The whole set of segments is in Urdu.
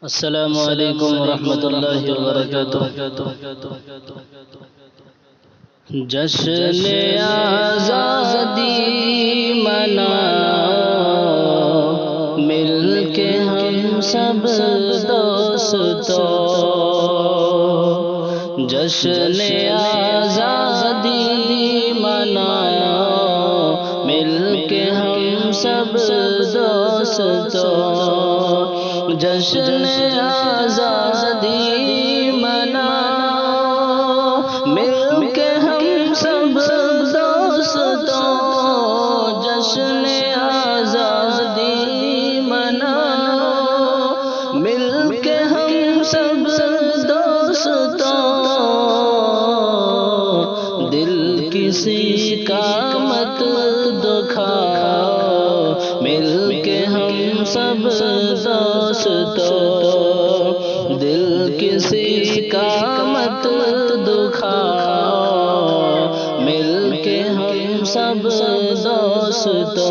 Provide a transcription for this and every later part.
السلام علیکم ورحمۃ اللہ وبرکاتہ۔ جشن آزادی مناؤ، مل کے ہم سب دوستو۔ جشن آزادی مناؤ، مل کے ہم سب دوستو۔ جشن آزادی مناؤ، مل کے ہم سب دوستوں۔ جشن آزادی مناؤ، مل کے ہم سب دوستوں۔ دل کسی کا مت دکھاؤ، مل کے ہم سب دوستو۔ دل کسی کا مت دکھاؤ، مل کے ہم سب دوستو۔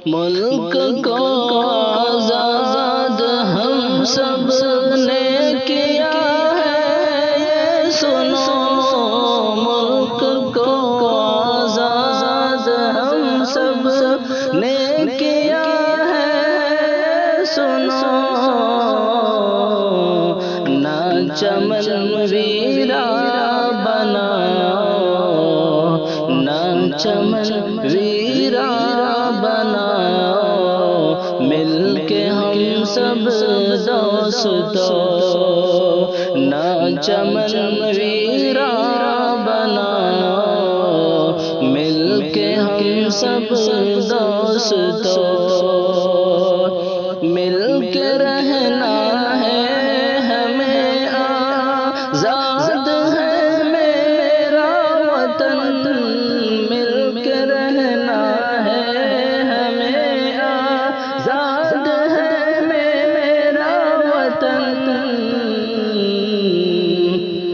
ملک کو آزاد ہم سب نے کیا ہے، یہ سنو۔ ملک کو آزاد ہم سب نے کیا ہے، سنو۔ نہ چمن ویرا بناؤ، نہ چمن ویرا بناؤ، مل کے ہم سب دوستو۔ نہ چمن ویرا بناؤ، مل کے ہم سب دوستو۔ مل کے رہنا ہے ہمیں، آزاد ہے میرا وطن۔ مل کے رہنا ہے ہمیں، آزاد ہے میرا وطن۔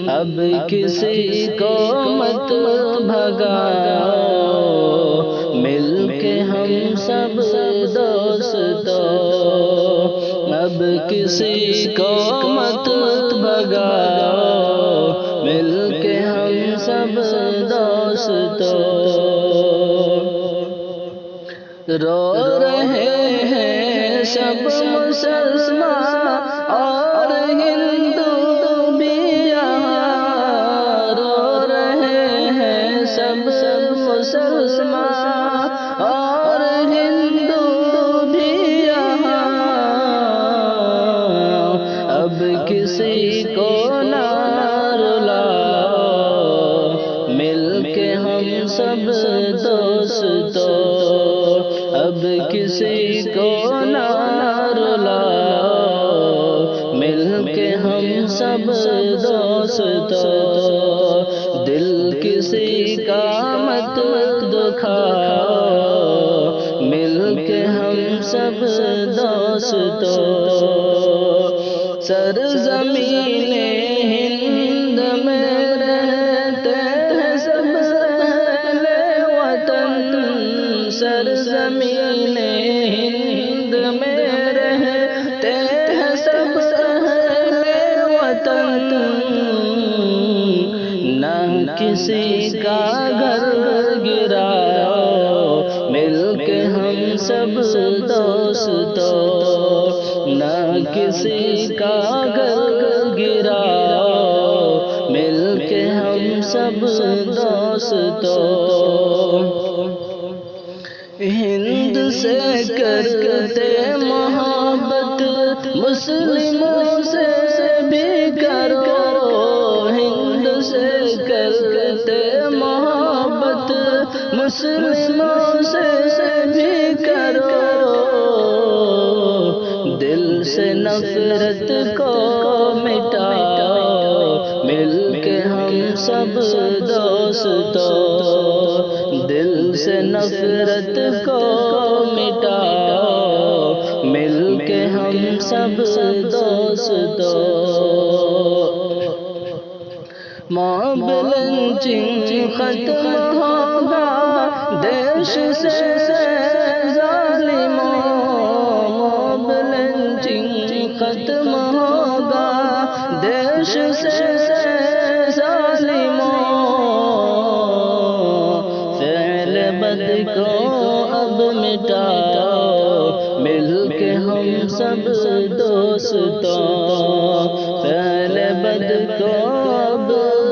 اب کسی کو مت بھگاؤ، مل کے ہم سب دوستو۔ اب کسی کو مت بھگاؤ، مل کے ہم سب دوستو۔ رو رہے ہیں سب مسلمان اور ہندو بھی یہاں، رو رہے ہیں سب مسلمان اور ہندو بھی یہاں۔ اب کسی کو نہ رلاؤ، مل کے ہم سب دوستو۔ اب کسی کو نہ رلاؤ، مل کے ہم سب دوستو۔ دل کسی کا مت دکھاؤ، مل کے ہم سب دوستو۔ سرزمین ہند میں رہتے ہیں سب اہل وطن۔ سرزمین ہند میں رہتے ہیں سب اہل وطن۔ نہ کسی کا گھر گراؤ، مل کے ہم سب دوستو۔ نہ کسی کا گھر گراؤ، مل کے ہم سب دوستو۔ ہند سے کرتے محبت، مسلموں سے بھی کرو۔ ہند سے کرتے محبت، مسلموں سے بھی کرو۔ دل سے نفرت کو مٹاؤ، مل کے ہم سب دوستو۔ دل سے نفرت کو مٹاؤ، مل کے ہم سب دوستو۔ موب لنچنگ ختم ہوگا دیش سے ظالموں، موب مٹاؤ مل کے ہم سب دوستوں، فعل بد کو اب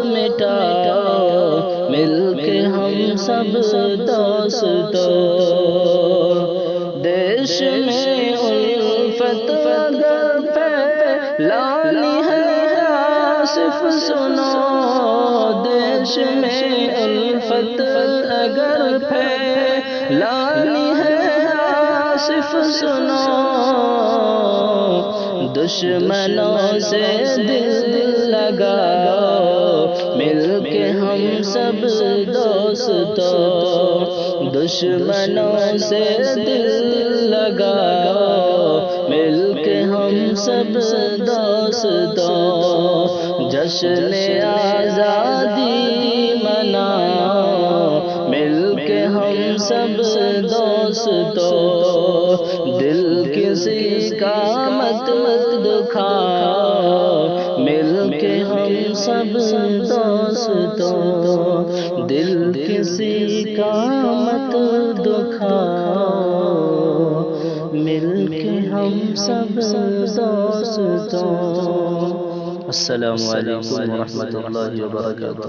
مٹاؤ مل کے ہم سب دوستوں، دیش میں الفت اگر پھیلانی ہے آصف سنو، دیش میں الفت اگر پھیلانی ہے آصف سنو، دشمنوں سے دل لگاؤ مل کے ہم سب دوستوں، دشمنوں سے دل لگاؤ مل کے ہم سب دوستوں، جشن آزادی مناؤ مل کے ہم سب دوستوں، دل کسی کا مت دکھاؤ مل کے ہم سب دوستوں، دل کسی کا مت دکھاؤ مل کے ہم سب دوستوں۔ السلام علیکم ورحمۃ اللہ وبرکاتہ۔